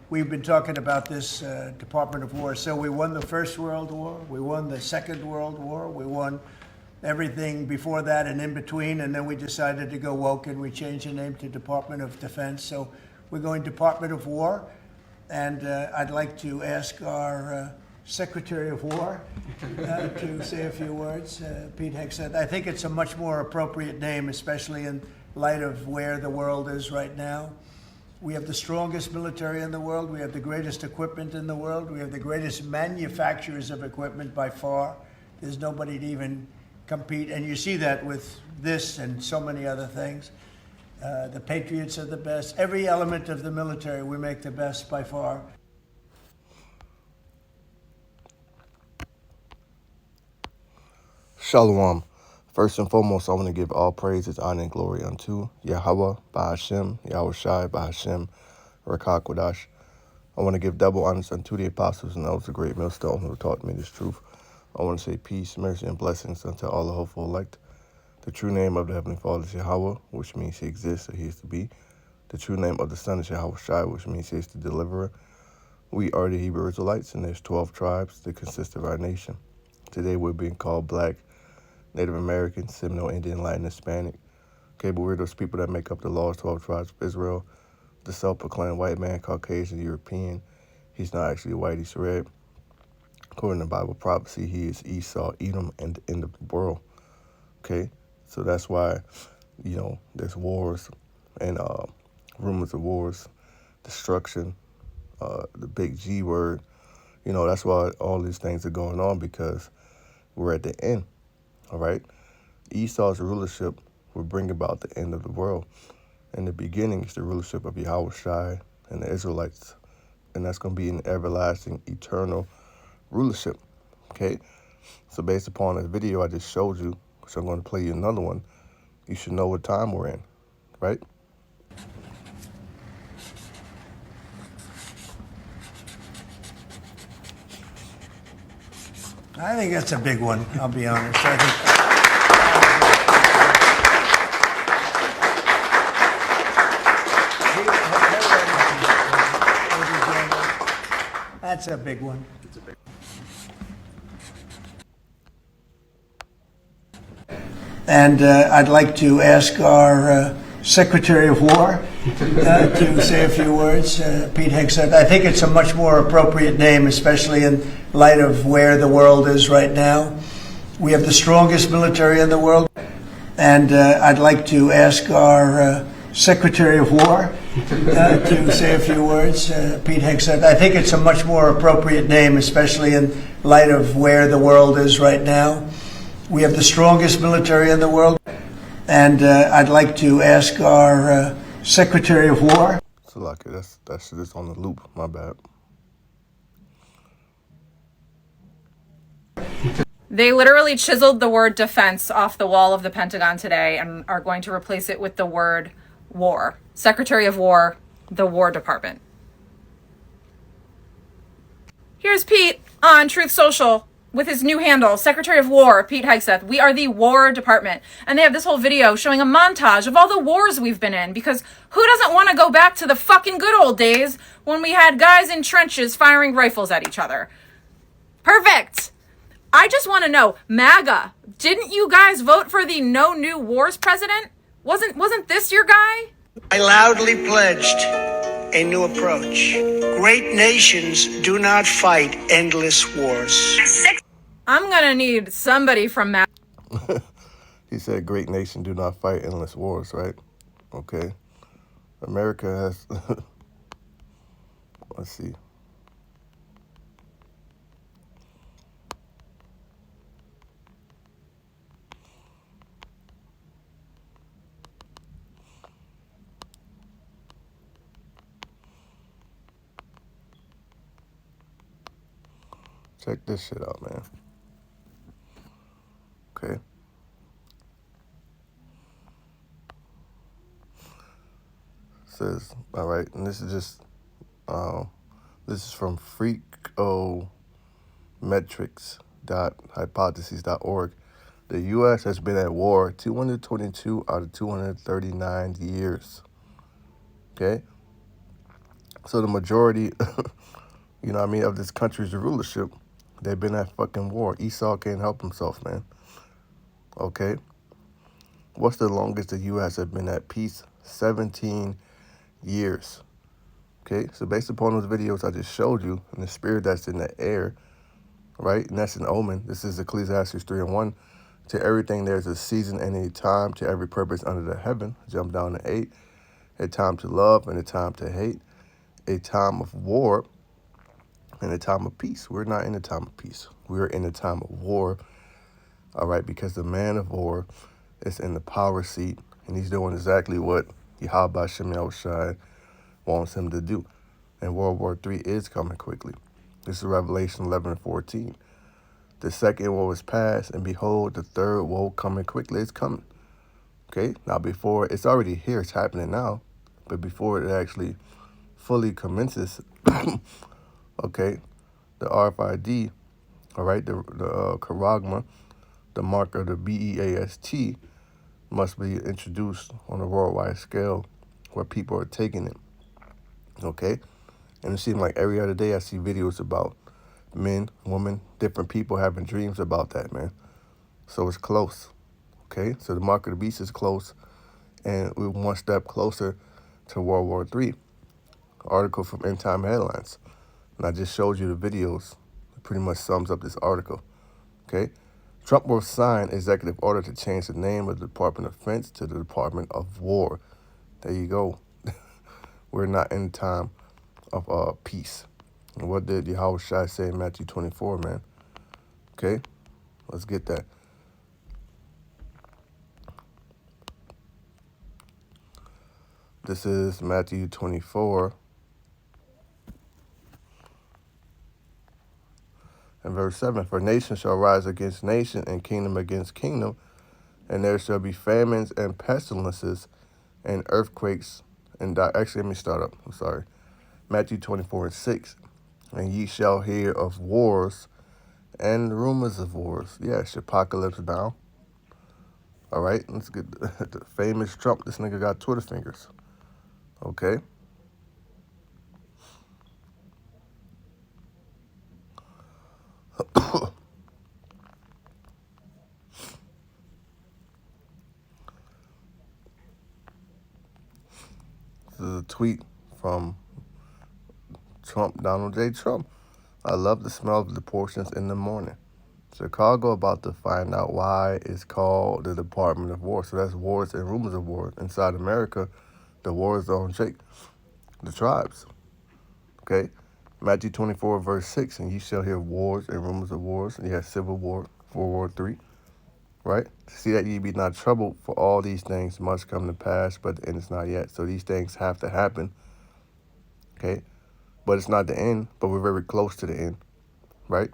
we've been talking about this Department of War. So we won the First World War, we won the Second World War, we won everything before that and in between, and then we decided to go woke and we changed the name to Department of Defense. So we're going Department of War, and I'd like to ask our Secretary of War to say a few words. Pete Hegseth. I think it's a much more appropriate name, especially in light of where the world is right now. We have the strongest military in the world. We have the greatest equipment in the world. We have the greatest manufacturers of equipment by far. There's nobody to even compete. And you see that with this and so many other things. The Patriots are the best. Every element of the military, we make the best by far. Shalom. First and foremost, I want to give all praises, honor, and glory unto Yahweh, Bahashem, Yahweh Shai, Bahashem, Rakah Kodash. I want to give double honors unto the apostles and those the great millstone who taught me this truth. I want to say peace, mercy, and blessings unto all the hopeful elect. The true name of the Heavenly Father is Yahweh, which means He exists or He is to be. The true name of the Son is Yahweh Shai, which means He is the deliverer. We are the Hebrew Israelites, and there's 12 tribes that consist of our nation. Today we're being called Black, Native American, Seminole, Indian, Latin, Hispanic. Okay, but we're those people that make up the lost 12 tribes of Israel. The self-proclaimed white man, Caucasian, European. He's not actually white, he's red. According to Bible prophecy, he is Esau, Edom, and the end of the world. Okay, so that's why, there's wars and rumors of wars, destruction, the big G word. That's why all these things are going on, because we're at the end. All right. Esau's rulership will bring about the end of the world. In the beginning, it's the rulership of Yahweh Shai and the Israelites. And that's going to be an everlasting, eternal rulership. Okay. So based upon this video I just showed you, which I'm going to play you another one, you should know what time we're in. Right? I think that's a big one, I'll be honest. I think that's a big one. And I'd like to ask our Secretary of War to say a few words. Pete Hegseth. I think it's a much more appropriate name, especially in light of where the world is right now. We have the strongest military in the world. And I'd like to ask our Secretary of War to say a few words. Pete Hegseth. I think it's a much more appropriate name, especially in light of where the world is right now. We have the strongest military in the world. And I'd like to ask our Secretary of War. So, lucky, that shit is on the loop. My bad. They literally chiseled the word defense off the wall of the Pentagon today and are going to replace it with the word war. Secretary of War, the War Department. Here's Pete on Truth Social with his new handle, Secretary of War, Pete Hegseth. We are the War Department. And they have this whole video showing a montage of all the wars we've been in, because who doesn't want to go back to the fucking good old days when we had guys in trenches firing rifles at each other? Perfect. I just want to know, MAGA, didn't you guys vote for the No New Wars president? Wasn't this your guy? I loudly pledged a new approach. Great nations do not fight endless wars. I'm going to need somebody from MAGA. He said, great nation do not fight endless wars, right? Okay. America has... Let's see. Check this shit out, man. Okay. Says, all right, and this is just, this is from freakometrics.hypotheses.org. The U.S. has been at war 222 out of 239 years. Okay? So the majority, you know what I mean, of this country's rulership, they've been at fucking war. Esau can't help himself, man. Okay? What's the longest the U.S. have been at peace? 17 years. Okay? So based upon those videos I just showed you, and the spirit that's in the air, right? And that's an omen. This is Ecclesiastes 3:1. To everything there's a season and a time, to every purpose under the heaven. Jump down to 8. A time to love and a time to hate. A time of war and a time of peace. We're not in a time of peace. We're in a time of war, all right, because the man of war is in the power seat, and he's doing exactly what Yahweh Shem Yahushai wants him to do. And World War III is coming quickly. This is Revelation 11:14. The second woe is past, and behold, the third woe coming quickly. It's coming. Okay? Now, before, it's already here. It's happening now. But before it actually fully commences, okay, the RFID, all right, the charagma, the mark of the BEAST, must be introduced on a worldwide scale where people are taking it. Okay? And it seems like every other day I see videos about men, women, different people having dreams about that, man. So it's close. Okay? So the mark of the beast is close, and we're one step closer to World War III. Article from End Time Headlines. And I just showed you the videos. It pretty much sums up this article. Okay? Trump will sign executive order to change the name of the Department of Defense to the Department of War. There you go. We're not in time of peace. And what did Yahweh Shai say in Matthew 24, man? Okay? Let's get that. This is Matthew 24 and verse 7. For nation shall rise against nation and kingdom against kingdom, and there shall be famines and pestilences and earthquakes. And actually, let me start up. I'm sorry. Matthew 24:6. And ye shall hear of wars and rumors of wars. Yes, apocalypse now. All right, let's get the famous Trump. This nigga got Twitter fingers. Okay. This is a tweet from Trump, Donald J. Trump. I love the smell of the portions in the morning. Chicago about to find out why it's called the Department of War. So that's wars and rumors of war. Inside America, the war zone shake the tribes. Okay? Matthew 24, verse 6. And ye shall hear wars and rumors of wars. And you have civil war, World War III. Right? See that ye be not troubled, for all these things must come to pass, but the end is not yet. So these things have to happen. Okay? But it's not the end, but we're very close to the end. Right?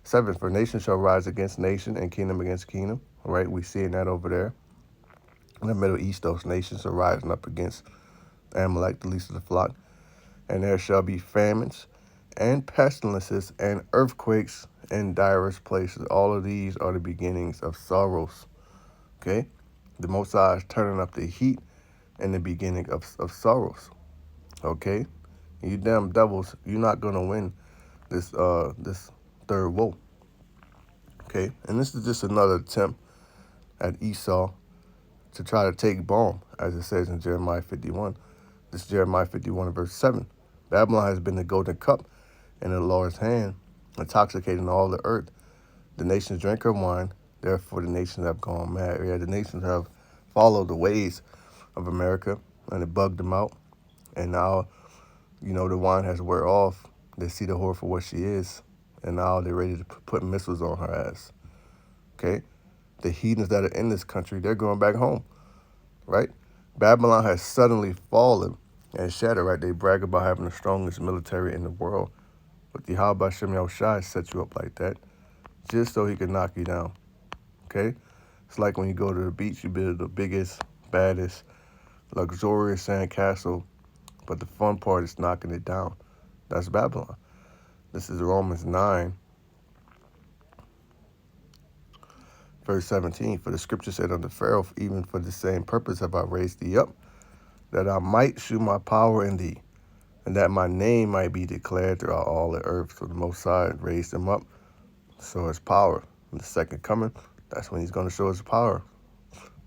7, for nation shall rise against nation and kingdom against kingdom. All right? We're seeing that over there. In the Middle East, those nations are rising up against Amalek, the least of the flock. And there shall be famines and pestilences and earthquakes in diverse places. All of these are the beginnings of sorrows. Okay? The Most High is turning up the heat and the beginning of sorrows. Okay? You damn devils, you're not going to win this third woe. Okay? And this is just another attempt at Esau to try to take Balaam, as it says in Jeremiah 51. This is Jeremiah 51 verse 7. Babylon has been the golden cup in the Lord's hand, intoxicating all the earth. The nations drink her wine, therefore the nations have gone mad. Yeah, the nations have followed the ways of America, and it bugged them out. And now, you know, the wine has wear off. They see the whore for what she is, and now they're ready to put missiles on her ass. Okay? The heathens that are in this country, they're going back home, right? Babylon has suddenly fallen and shattered, right? They brag about having the strongest military in the world. But the Yahweh Shem Yahushai set you up like that just so he can knock you down, okay? It's like when you go to the beach, you build the biggest, baddest, luxurious sand castle, but the fun part is knocking it down. That's Babylon. This is Romans 9, verse 17. For the scripture said unto Pharaoh, even for the same purpose have I raised thee up, that I might shew my power in thee. and that my name might be declared throughout all the earth. So the Most High raised him up, show his power. In the second coming, that's when he's going to show his power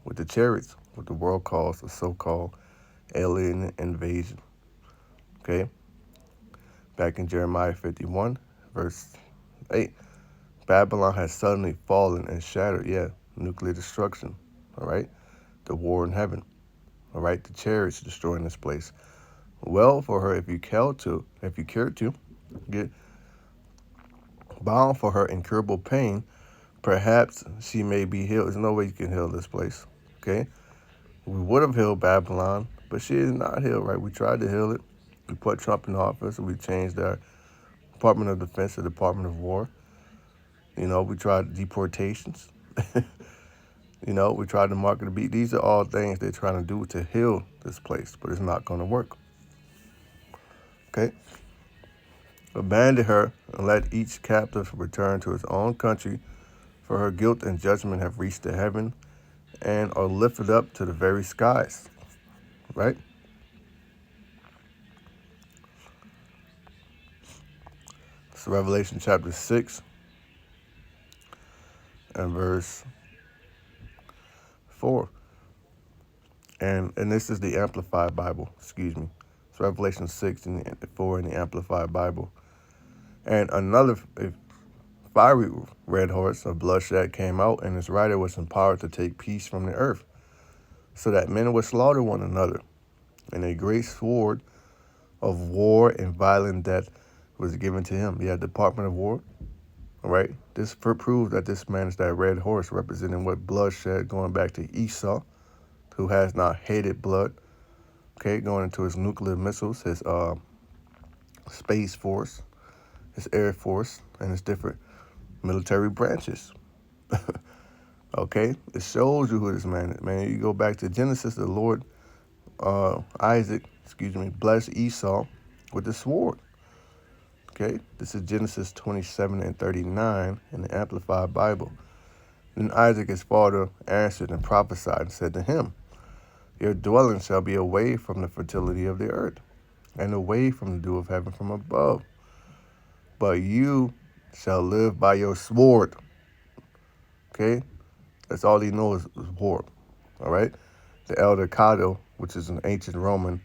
with the chariots, what the world calls the so-called alien invasion. Okay? Back in Jeremiah 51, verse 8, Babylon has suddenly fallen and shattered. Yeah, nuclear destruction. All right? The war in heaven. All right? The chariots destroying this place. Well, for her, if you care to, get bound for her incurable pain, perhaps she may be healed. There's no way you can heal this place. Okay? We would have healed Babylon, but she is not healed, right? We tried to heal it. We put Trump in office, and we changed our Department of Defense to Department of War. You know, we tried deportations. You know, we tried to market the beat. These are all things they're trying to do to heal this place, but it's not going to work. Okay? Abandon her and let each captive return to his own country, for her guilt and judgment have reached the heaven and are lifted up to the very skies. Right? So Revelation chapter 6 and verse 4. And this is the Amplified Bible, excuse me. It's Revelation 6 and 4 in the Amplified Bible. And another fiery red horse of bloodshed came out, and its rider was empowered to take peace from the earth, so that men would slaughter one another. And a great sword of war and violent death was given to him. Yeah, Department of War. All right. This proves that this man is that red horse, representing what bloodshed, going back to Esau, who has not hated blood. Okay, going into his nuclear missiles, his space force, his air force, and his different military branches. Okay, it shows you who this man is. Man, you go back to Genesis, the Lord blessed Esau with the sword. Okay, this is Genesis 27 and 39 in the Amplified Bible. Then Isaac, his father, answered and prophesied and said to him, your dwelling shall be away from the fertility of the earth, and away from the dew of heaven from above. But you shall live by your sword. Okay? That's all he knows is war. All right? The elder Cato, which is an ancient Roman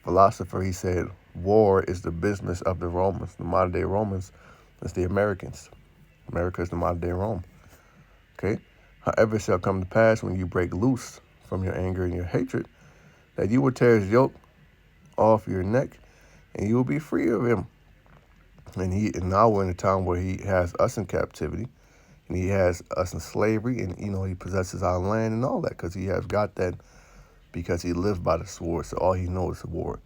philosopher, he said, war is the business of the Romans. The modern day Romans is the Americans. America is the modern day Rome. Okay? However, it shall come to pass when you break loose from your anger and your hatred, that you will tear his yoke off your neck, and you will be free of him. And now we're in a time where he has us in captivity, and he has us in slavery, and he possesses our land and all that, because he has got that because he lived by the sword. So all he knows is war.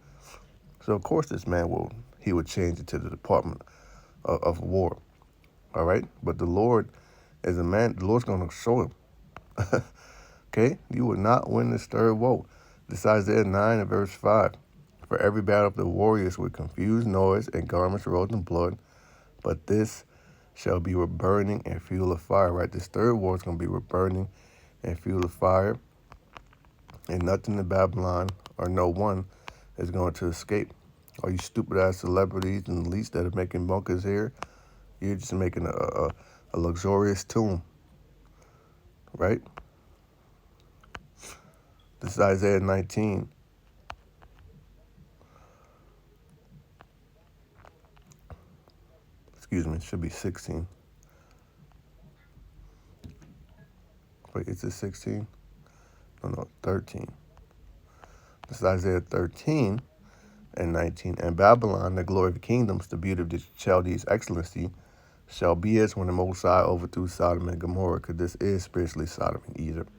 So of course this man would change it to the Department of War. All right, but the Lord is a man. The Lord's going to show him. Okay, you will not win this third woe. This is Isaiah 9 and verse 5. For every battle of the warriors with confused noise and garments rolled in blood, but this shall be with burning and fuel of fire. Right, this third war is going to be with burning and fuel of fire, and nothing in Babylon or no one is going to escape. All you stupid ass celebrities and elites that are making bunkers here, you're just making a luxurious tomb. Right? This is Isaiah 19. Excuse me, it should be 16. Wait, is it 16? No, 13. This is Isaiah 13 and 19. And Babylon, the glory of the kingdoms, the beauty of the Chaldees' excellency, shall be as when the Most High overthrew Sodom and Gomorrah, because this is spiritually Sodom and Egypt.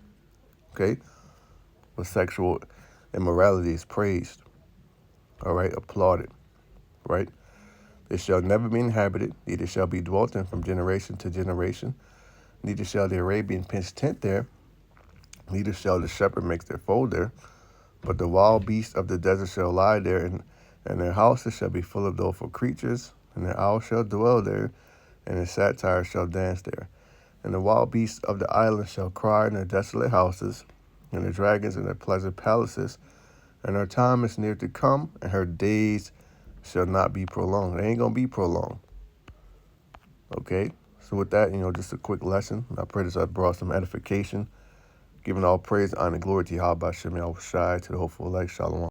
Okay? But sexual immorality is praised. All right? Applauded. Right? It shall never be inhabited, neither shall be dwelt in from generation to generation. Neither shall the Arabian pitch tent there, neither shall the shepherd make their fold there. But the wild beasts of the desert shall lie there, and their houses shall be full of doleful creatures, and their owls shall dwell there, and their satyrs shall dance there. And the wild beasts of the islands shall cry in their desolate houses, and the dragons in their pleasant palaces. And her time is near to come, and her days shall not be prolonged. It ain't going to be prolonged. Okay? So with that, just a quick lesson. I pray this I brought some edification. Giving all praise, honor, and glory to Yahweh Shem Yahushai, to the hopeful elect. Shalom.